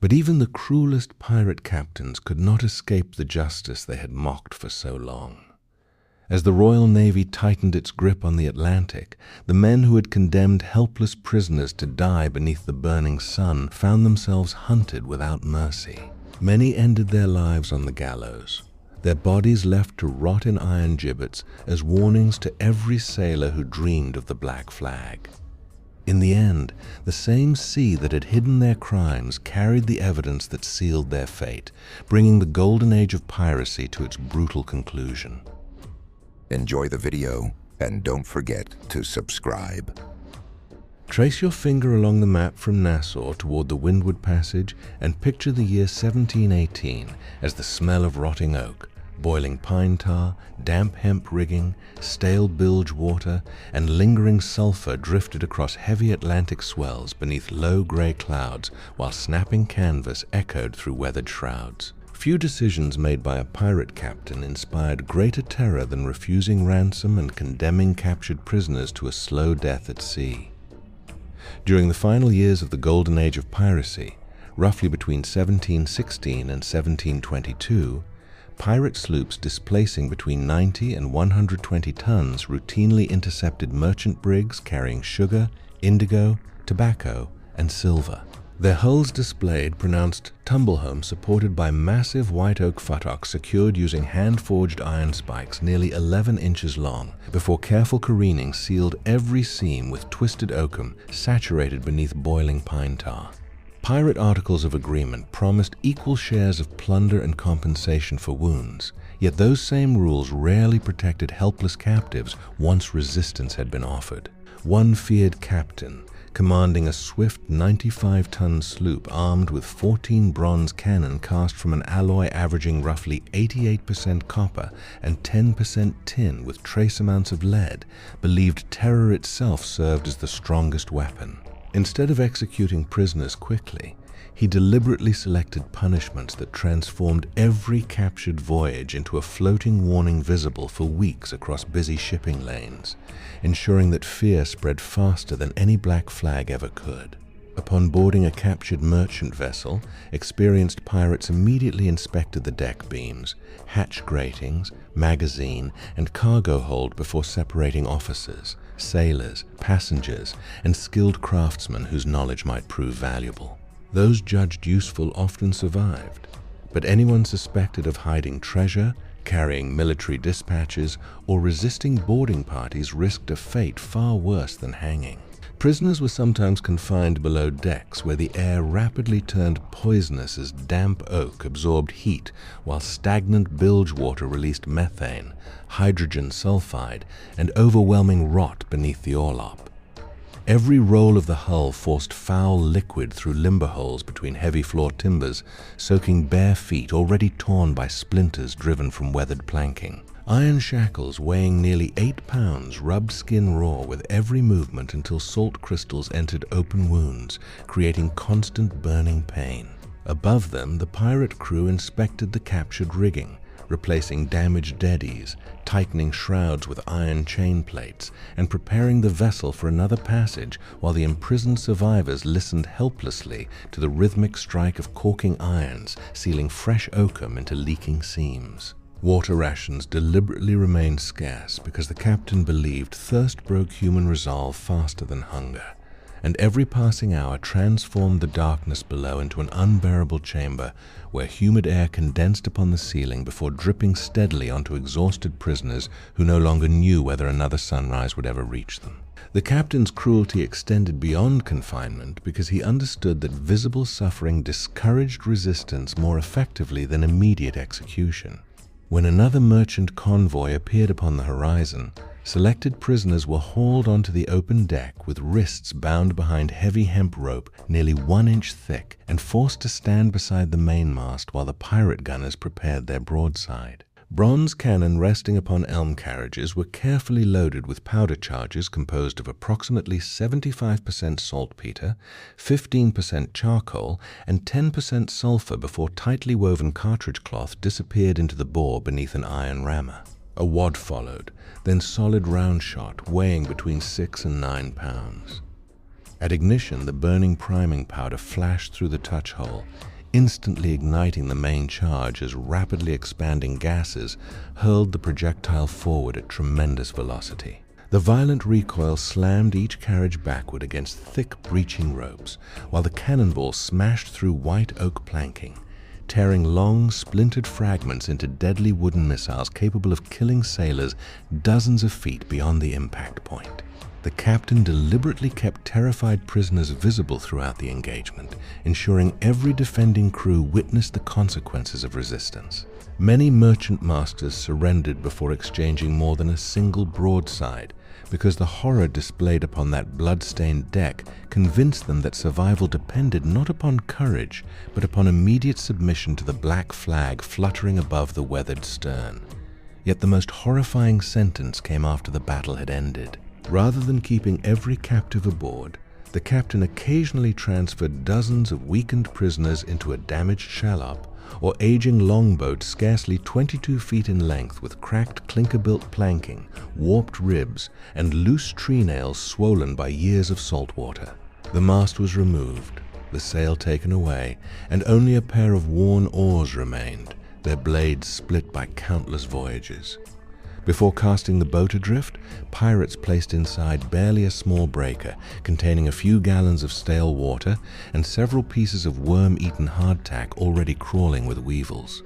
But even the cruelest pirate captains could not escape the justice they had mocked for so long. As the Royal Navy tightened its grip on the Atlantic, the men who had condemned helpless prisoners to die beneath the burning sun found themselves hunted without mercy. Many ended their lives on the gallows, their bodies left to rot in iron gibbets as warnings to every sailor who dreamed of the Black Flag. In the end, the same sea that had hidden their crimes carried the evidence that sealed their fate, bringing the Golden Age of Piracy to its brutal conclusion. Enjoy the video and don't forget to subscribe. Trace your finger along the map from Nassau toward the Windward Passage and picture the year 1718 as the smell of rotting oak, boiling pine tar, damp hemp rigging, stale bilge water, and lingering sulfur drifted across heavy Atlantic swells beneath low gray clouds while snapping canvas echoed through weathered shrouds. Few decisions made by a pirate captain inspired greater terror than refusing ransom and condemning captured prisoners to a slow death at sea. During the final years of the Golden Age of Piracy, roughly between 1716 and 1722, pirate sloops displacing between 90 and 120 tons routinely intercepted merchant brigs carrying sugar, indigo, tobacco, and silver. Their hulls displayed pronounced tumblehome supported by massive white oak futtocks secured using hand-forged iron spikes nearly 11 inches long, before careful careening sealed every seam with twisted oakum saturated beneath boiling pine tar. Pirate Articles of Agreement promised equal shares of plunder and compensation for wounds, yet those same rules rarely protected helpless captives once resistance had been offered. One feared captain, commanding a swift 95-ton sloop armed with 14 bronze cannon cast from an alloy averaging roughly 88% copper and 10% tin with trace amounts of lead, believed terror itself served as the strongest weapon. Instead of executing prisoners quickly, he deliberately selected punishments that transformed every captured voyage into a floating warning visible for weeks across busy shipping lanes, ensuring that fear spread faster than any Black Flag ever could. Upon boarding a captured merchant vessel, experienced pirates immediately inspected the deck beams, hatch gratings, magazine, and cargo hold before separating officers, sailors, passengers, and skilled craftsmen whose knowledge might prove valuable. Those judged useful often survived, but anyone suspected of hiding treasure, carrying military dispatches, or resisting boarding parties risked a fate far worse than hanging. Prisoners were sometimes confined below decks where the air rapidly turned poisonous as damp oak absorbed heat while stagnant bilge water released methane, hydrogen sulfide, and overwhelming rot beneath the orlop. Every roll of the hull forced foul liquid through limber holes between heavy floor timbers, soaking bare feet already torn by splinters driven from weathered planking. Iron shackles weighing nearly 8 pounds rubbed skin raw with every movement until salt crystals entered open wounds, creating constant burning pain. Above them, the pirate crew inspected the captured rigging, replacing damaged deadies, tightening shrouds with iron chain plates, and preparing the vessel for another passage while the imprisoned survivors listened helplessly to the rhythmic strike of caulking irons, sealing fresh oakum into leaking seams. Water rations deliberately remained scarce because the captain believed thirst broke human resolve faster than hunger, and every passing hour transformed the darkness below into an unbearable chamber where humid air condensed upon the ceiling before dripping steadily onto exhausted prisoners who no longer knew whether another sunrise would ever reach them. The captain's cruelty extended beyond confinement because he understood that visible suffering discouraged resistance more effectively than immediate execution. When another merchant convoy appeared upon the horizon, selected prisoners were hauled onto the open deck with wrists bound behind heavy hemp rope nearly 1 inch thick and forced to stand beside the mainmast while the pirate gunners prepared their broadside. Bronze cannon resting upon elm carriages were carefully loaded with powder charges composed of approximately 75% saltpeter, 15% charcoal, and 10% sulfur before tightly woven cartridge cloth disappeared into the bore beneath an iron rammer. A wad followed, then solid round shot weighing between 6 and 9 pounds. At ignition, the burning priming powder flashed through the touch hole, instantly igniting the main charge as rapidly expanding gases hurled the projectile forward at tremendous velocity. The violent recoil slammed each carriage backward against thick breaching ropes, while the cannonball smashed through white oak planking, tearing long, splintered fragments into deadly wooden missiles capable of killing sailors dozens of feet beyond the impact point. The captain deliberately kept terrified prisoners visible throughout the engagement, ensuring every defending crew witnessed the consequences of resistance. Many merchant masters surrendered before exchanging more than a single broadside, because the horror displayed upon that blood-stained deck convinced them that survival depended not upon courage, but upon immediate submission to the black flag fluttering above the weathered stern. Yet the most horrifying sentence came after the battle had ended. Rather than keeping every captive aboard, the captain occasionally transferred dozens of weakened prisoners into a damaged shallop or aging longboat scarcely 22 feet in length with cracked clinker-built planking, warped ribs, and loose tree-nails swollen by years of salt water. The mast was removed, the sail taken away, and only a pair of worn oars remained, their blades split by countless voyages. Before casting the boat adrift, pirates placed inside barely a small breaker containing a few gallons of stale water and several pieces of worm-eaten hardtack already crawling with weevils.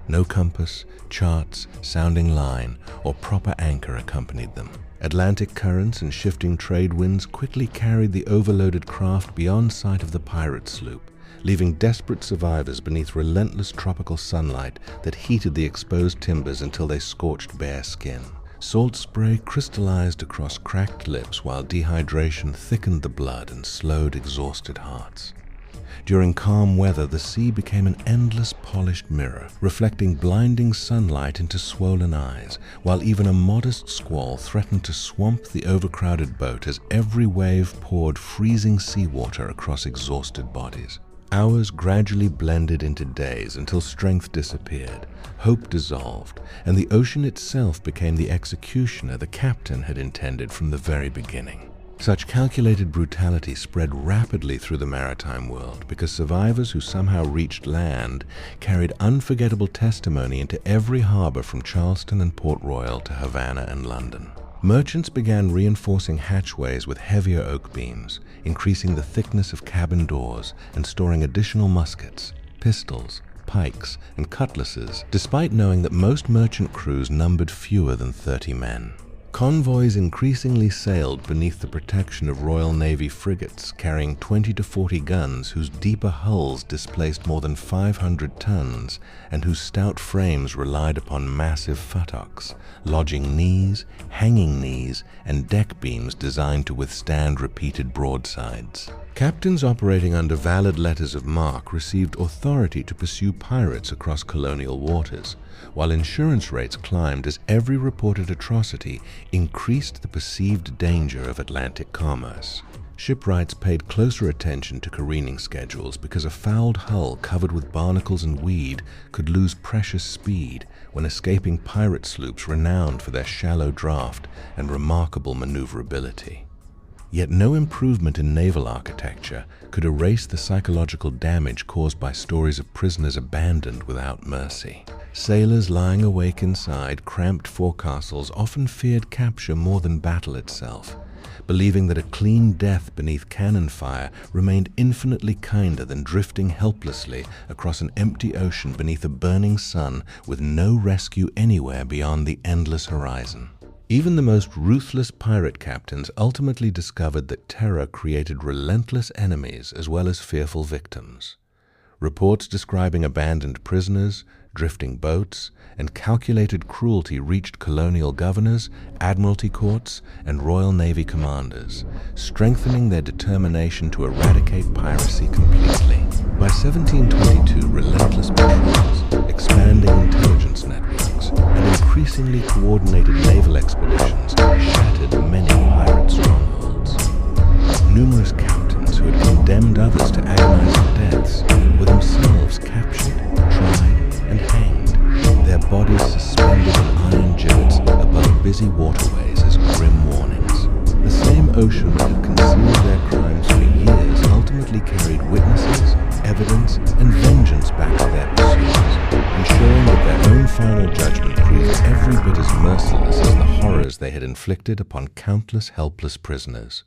No compass, charts, sounding line, or proper anchor accompanied them. Atlantic currents and shifting trade winds quickly carried the overloaded craft beyond sight of the pirate sloop, leaving desperate survivors beneath relentless tropical sunlight that heated the exposed timbers until they scorched bare skin. Salt spray crystallized across cracked lips while dehydration thickened the blood and slowed exhausted hearts. During calm weather, the sea became an endless polished mirror, reflecting blinding sunlight into swollen eyes, while even a modest squall threatened to swamp the overcrowded boat as every wave poured freezing seawater across exhausted bodies. Hours gradually blended into days until strength disappeared, hope dissolved, and the ocean itself became the executioner the captain had intended from the very beginning. Such calculated brutality spread rapidly through the maritime world because survivors who somehow reached land carried unforgettable testimony into every harbor from Charleston and Port Royal to Havana and London. Merchants began reinforcing hatchways with heavier oak beams, increasing the thickness of cabin doors and storing additional muskets, pistols, pikes, and cutlasses, despite knowing that most merchant crews numbered fewer than 30 men. Convoys increasingly sailed beneath the protection of Royal Navy frigates carrying 20 to 40 guns whose deeper hulls displaced more than 500 tons and whose stout frames relied upon massive futtocks, lodging knees, hanging knees, and deck beams designed to withstand repeated broadsides. Captains operating under valid letters of marque received authority to pursue pirates across colonial waters, while insurance rates climbed as every reported atrocity increased the perceived danger of Atlantic commerce. Shipwrights paid closer attention to careening schedules because a fouled hull covered with barnacles and weed could lose precious speed when escaping pirate sloops renowned for their shallow draft and remarkable maneuverability. Yet no improvement in naval architecture could erase the psychological damage caused by stories of prisoners abandoned without mercy. Sailors lying awake inside cramped forecastles often feared capture more than battle itself, believing that a clean death beneath cannon fire remained infinitely kinder than drifting helplessly across an empty ocean beneath a burning sun with no rescue anywhere beyond the endless horizon. Even the most ruthless pirate captains ultimately discovered that terror created relentless enemies as well as fearful victims. Reports describing abandoned prisoners, drifting boats, and calculated cruelty reached colonial governors, admiralty courts, and Royal Navy commanders, strengthening their determination to eradicate piracy completely. By 1722, relentless patrols, expanding intelligence networks, and increasingly coordinated naval expeditions shattered many pirate strongholds. Numerous captains who had condemned others to agonizing deaths were themselves captured, tried, and hanged, their bodies suspended in iron gibbets above busy waterways as grim warnings. The same ocean that had concealed their crimes for vengeance back to their pursuers, ensuring that their own final judgment proved every bit as merciless as the horrors they had inflicted upon countless helpless prisoners.